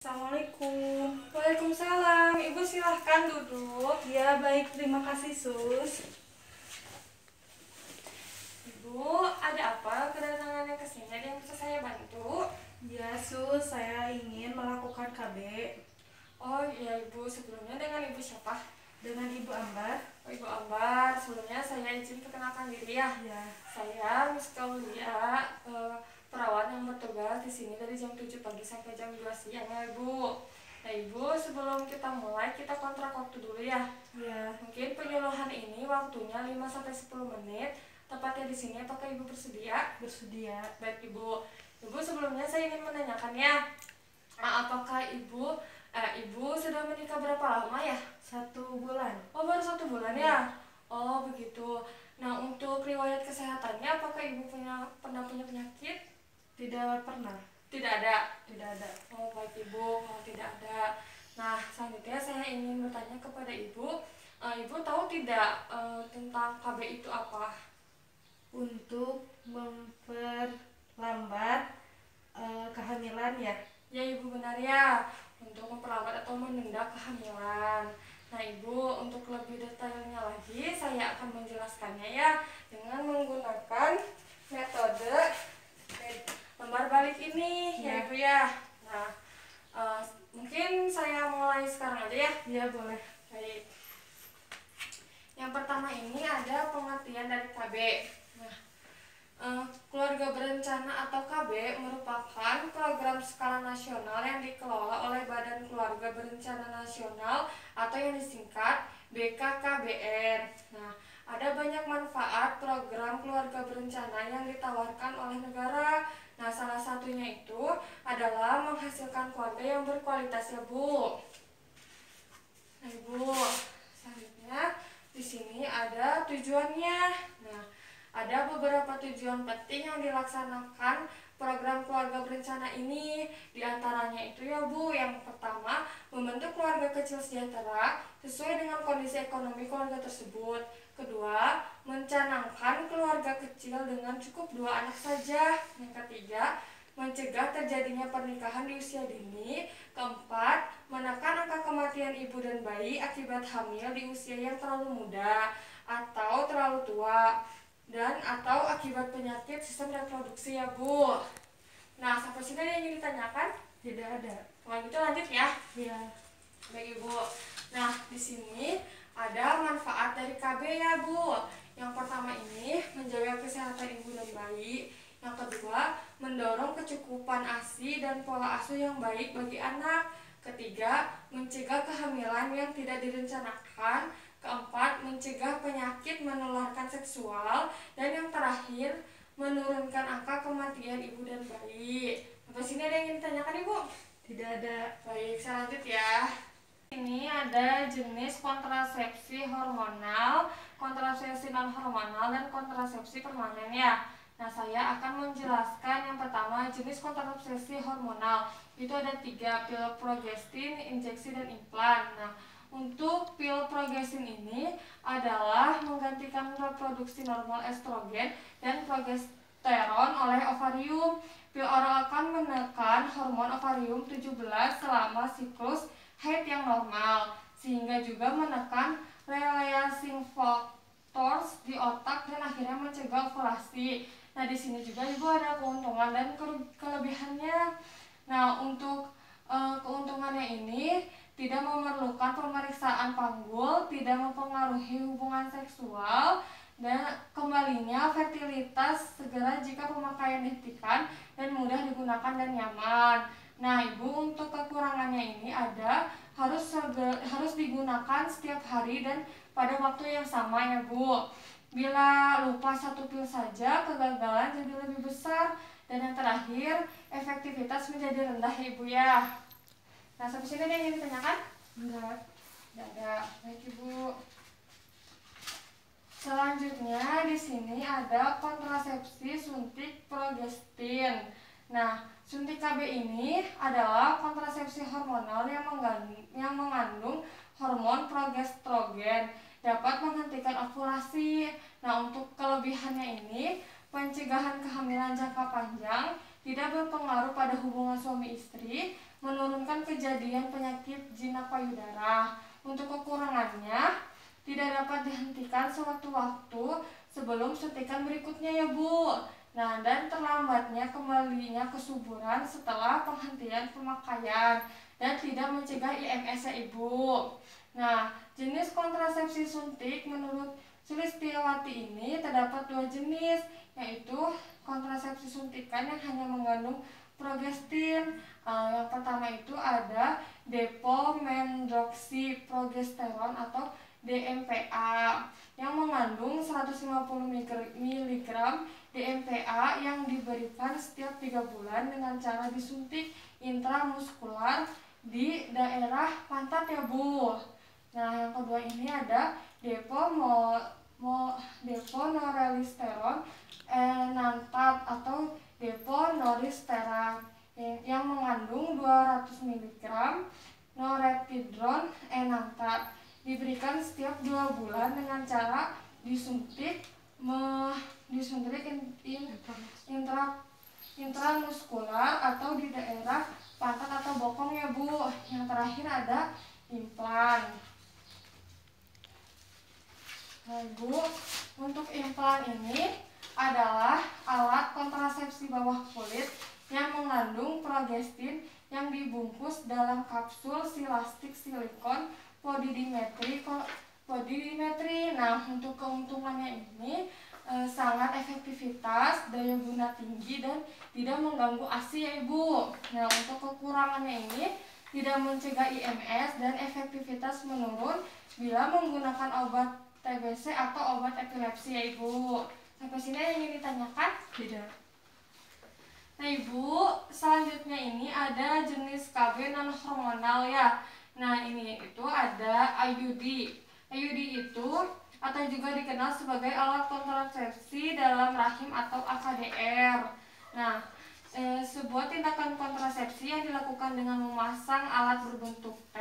Assalamualaikum. Waalaikumsalam, Ibu silahkan duduk. Ya, baik, terima kasih, Sus. Ibu, ada apa kedatangannya ke sini? Ada yang bisa saya bantu? Ya, Sus, saya ingin melakukan KB Oh iya Ibu, sebelumnya dengan Ibu siapa? dengan Ibu Ambar. Oh Ibu Ambar, sebelumnya saya izin perkenalkan diri ya. Ya, Saya Miss Kaulia, perawat yang bertugas di sini dari jam 7 pagi sampai jam 2 siang ya Ibu. Nah Ibu, sebelum kita mulai, kita kontrak waktu dulu ya. ya, Mungkin penyuluhan ini waktunya 5-10 menit. Tepatnya di sini, apakah Ibu bersedia? bersedia. Baik Ibu. Ibu, sebelumnya saya ingin menanyakan ya, apakah Ibu sudah menikah berapa lama ya? 1 bulan. Oh, baru 1 bulan ya? Oh, begitu. Nah, untuk riwayat kesehatannya, apakah Ibu pernah punya penyakit? Tidak pernah. Tidak ada. Tidak ada. Oh, baik Ibu, kalau tidak ada. Nah, selanjutnya saya ingin bertanya kepada Ibu, Ibu tahu tidak tentang KB itu apa? Untuk memperlambat kehamilan ya. Ya Ibu, benar ya, untuk memperlambat atau menunda kehamilan. Nah Ibu, untuk lebih detailnya lagi saya akan menjelaskannya ya dengan menggunakan metode lembar balik ini ya Ibu ya. Nah, mungkin saya mulai sekarang aja ya. Ya, boleh. Baik. Yang pertama ini ada pengertian dari KB. Nah, keluarga berencana atau KB merupakan program skala nasional yang dikelola oleh Badan Keluarga Berencana Nasional atau yang disingkat BKKBN. Nah, ada banyak manfaat program keluarga berencana yang ditawarkan oleh negara. Nah, salah satunya itu adalah menghasilkan keluarga yang berkualitas ya Bu. Nah Ibu, selanjutnya di sini ada tujuannya. Nah, ada beberapa tujuan penting yang dilaksanakan program keluarga berencana ini. Di antaranya itu ya Bu, yang pertama, membentuk keluarga kecil sejahtera sesuai dengan kondisi ekonomi keluarga tersebut. Kedua, mencanangkan keluarga kecil dengan cukup 2 anak saja. Yang ketiga, mencegah terjadinya pernikahan di usia dini. Keempat, menekan angka kematian ibu dan bayi akibat hamil di usia yang terlalu muda atau terlalu tua, dan atau akibat penyakit sistem reproduksi ya Bu. Nah, sampai sini ada yang ingin ditanyakan? Tidak ada. Kalau gitu lanjut ya. Ya, Baik Ibu. Nah, di sini ada manfaat dari KB ya Bu. Yang pertama ini menjaga kesehatan ibu dan bayi. Yang kedua, mendorong kecukupan ASI dan pola asuh yang baik bagi anak. Ketiga, mencegah kehamilan yang tidak direncanakan. Keempat, mencegah penyakit menularkan seksual. Dan yang terakhir, menurunkan angka kematian ibu dan bayi. Sampai sini ada yang ingin ditanyakan Ibu? tidak ada. Baik, saya lanjut ya. Ini ada jenis kontrasepsi hormonal, kontrasepsi non hormonal, dan kontrasepsi permanen ya. Nah, saya akan menjelaskan yang pertama jenis kontrasepsi hormonal. Itu ada 3, pil progestin, injeksi, dan implan. Nah, untuk pil progestin ini adalah menggantikan reproduksi normal estrogen dan progesteron oleh ovarium. Pil oral akan menekan hormon ovarium 17 selama siklus haid yang normal, sehingga juga menekan releasing factors di otak dan akhirnya mencegah ovulasi. Nah, di sini juga Ibu ada keuntungan dan kelebihannya. Nah, untuk keuntungannya ini tidak memerlukan pemeriksaan panggul, tidak mempengaruhi hubungan seksual, dan kembalinya fertilitas segera jika pemakaian dihentikan dan mudah digunakan dan nyaman. Nah Ibu, untuk kekurangannya ini ada harus digunakan setiap hari dan pada waktu yang sama ya Bu. Bila lupa 1 pil saja, kegagalan jadi lebih besar. Dan yang terakhir, efektivitas menjadi rendah ya Ibu ya. Nah, sampai sini ada yang ingin ditanyakan? Enggak. Tidak ada. Baik Ibu. Selanjutnya di sini ada kontrasepsi suntik progestin. Nah, suntik KB ini adalah kontrasepsi hormonal yang mengandung hormon progestrogen, dapat menghentikan ovulasi. Nah, untuk kelebihannya ini pencegahan kehamilan jangka panjang, tidak berpengaruh pada hubungan suami istri, menurunkan kejadian penyakit jinak payudara. Untuk kekurangannya, tidak dapat dihentikan sewaktu-waktu sebelum suntikan berikutnya ya Bu. Nah, dan terlambatnya kembalinya kesuburan setelah penghentian pemakaian dan tidak mencegah IMS ya Ibu. Nah, jenis kontrasepsi suntik menurut Sulistiawati ini terdapat 2 jenis, yaitu kontrasepsi suntikan yang hanya mengandung progestin. Yang pertama itu ada depomendroksiprogesteron atau DMPA yang mengandung 150 mg DMPA yang diberikan setiap 3 bulan dengan cara disuntik intramuskular di daerah pantat ya Bu. Nah, yang kedua ini ada deponorelisteron enantat atau deponoristerat yang mengandung 200 mg norepinephrine enantat, diberikan setiap 2 bulan dengan cara disuntik intramuskular atau di daerah pantat atau bokong ya Bu. Yang terakhir ada implan. Nah Bu, untuk implan ini adalah alat kontrasepsi bawah kulit yang mengandung progestin yang dibungkus dalam kapsul silastik silikon podidimetri. Nah, untuk keuntungannya ini sangat efektivitas, daya guna tinggi, dan tidak mengganggu ASI ya Ibu. Nah, untuk kekurangannya ini tidak mencegah IMS dan efektivitas menurun bila menggunakan obat TBC atau obat epilepsi ya Ibu. Sampai sini yang ingin ditanyakan? Tidak. Nah Ibu, selanjutnya ini ada jenis KB non hormonal ya. Nah ini itu ada IUD. IUD itu atau juga dikenal sebagai alat kontrasepsi dalam rahim atau AKDR. Nah, sebuah tindakan kontrasepsi yang dilakukan dengan memasang alat berbentuk T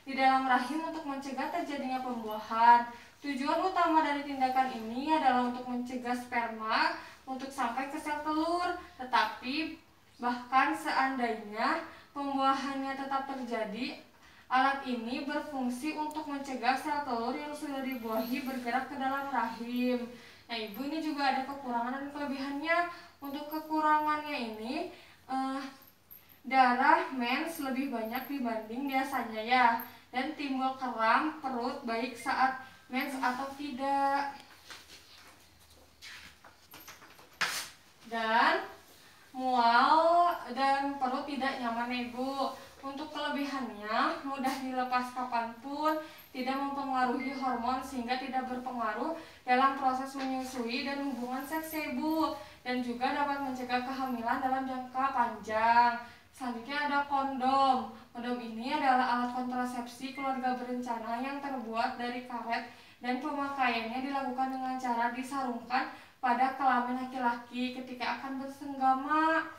di dalam rahim untuk mencegah terjadinya pembuahan. Tujuan utama dari tindakan ini adalah untuk mencegah sperma untuk sampai ke sel telur, tetapi bahkan seandainya pembuahannya tetap terjadi, alat ini berfungsi untuk mencegah sel telur yang sudah dibuahi bergerak ke dalam rahim. Nah Ibu, ini juga ada kekurangan dan kelebihannya. Untuk kekurangannya ini, darah mens lebih banyak dibanding biasanya ya, dan timbul kram perut baik saat mens atau tidak. Dan mual dan perut tidak nyaman Ibu. Untuk kelebihannya, mudah dilepas kapanpun, tidak mempengaruhi hormon sehingga tidak berpengaruh dalam proses menyusui dan hubungan seks Ibu, dan juga dapat mencegah kehamilan dalam jangka panjang. Selanjutnya ada kondom. Kondom ini adalah alat kontrasepsi keluarga berencana yang terbuat dari karet dan pemakaiannya dilakukan dengan cara disarungkan pada kelamin laki-laki ketika akan bersenggama.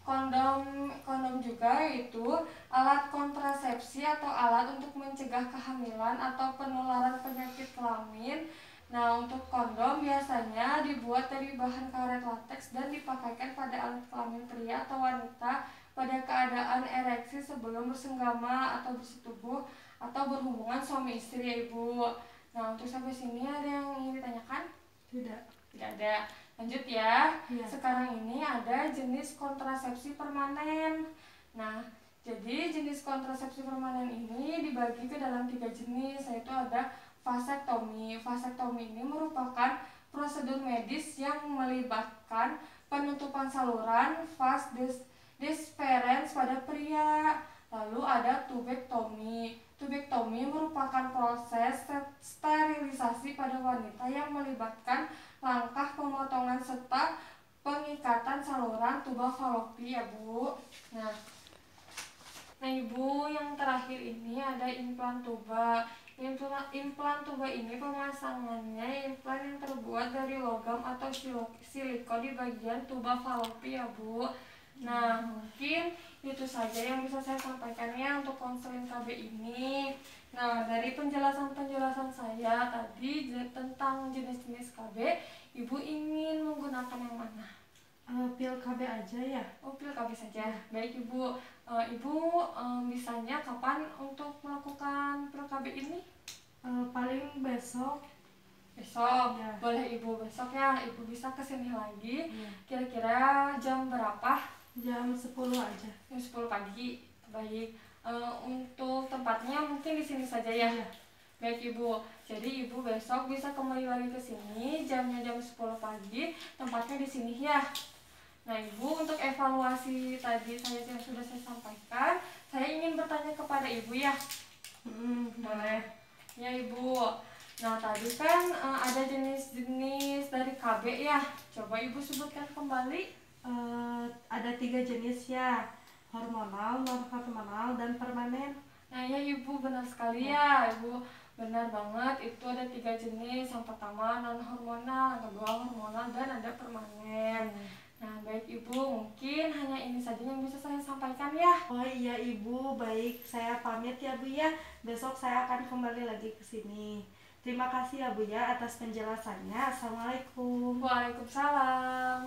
Kondom juga yaitu alat kontrasepsi atau alat untuk mencegah kehamilan atau penularan penyakit kelamin. Nah, untuk kondom biasanya dibuat dari bahan karet lateks dan dipakaikan pada alat kelamin pria atau wanita pada keadaan ereksi sebelum bersenggama atau bersetubuh atau berhubungan suami istri ya Ibu. Nah, untuk sampai sini ada yang ingin ditanyakan? Tidak. Tidak ada. Lanjut ya. Ya. Sekarang ini ada jenis kontrasepsi permanen. Nah, jadi jenis kontrasepsi permanen ini dibagi ke dalam 3 jenis, yaitu ada vasektomi. Vasektomi ini merupakan prosedur medis yang melibatkan penutupan saluran vas deferens pada pria. Lalu ada tubektomi. Tubektomi merupakan proses sterilisasi pada wanita yang melibatkan langkah pemotongan serta pengikatan saluran tuba falopi ya Bu. Nah Ibu, yang terakhir ini ada implan tuba. Implan tuba ini pemasangannya implan yang terbuat dari logam atau silikon di bagian tuba falopi ya Bu. Nah mungkin itu saja yang bisa saya sampaikan ya untuk konseling KB ini. Nah, dari penjelasan saya tadi tentang jenis-jenis KB, Ibu ingin menggunakan yang mana? Pil KB aja ya. Oh, pil KB saja. Baik Ibu. Ibu bisanya kapan untuk melakukan pil KB ini? Paling besok. Besok. Ya. Boleh Ibu besok ya. Ibu bisa kesini lagi. Ya. Kira-kira jam berapa? Jam 10 aja. Jam 10 pagi. Baik. Untuk tempatnya mungkin di sini saja ya. Ya. Baik Ibu. Jadi Ibu besok bisa kembali lagi ke sini. Jamnya jam 10 pagi. Tempatnya di sini ya. Nah Ibu, untuk evaluasi tadi yang sudah saya sampaikan, saya ingin bertanya kepada Ibu ya. Boleh. Ya Ibu. Nah tadi kan ada jenis-jenis dari KB ya. Coba Ibu sebutkan kembali. Ada 3 jenis ya. Hormonal, non-hormonal, dan permanen. Nah ya Ibu, benar sekali ya Ibu. Benar banget, itu ada 3 jenis. Yang pertama non-hormonal, yang kedua hormonal, dan ada permanen. Nah baik Ibu, mungkin hanya ini saja yang bisa saya sampaikan ya. Oh iya Ibu, baik. Saya pamit ya Bu ya. Besok saya akan kembali lagi ke sini. Terima kasih ya Bu ya atas penjelasannya. Assalamualaikum. Waalaikumsalam.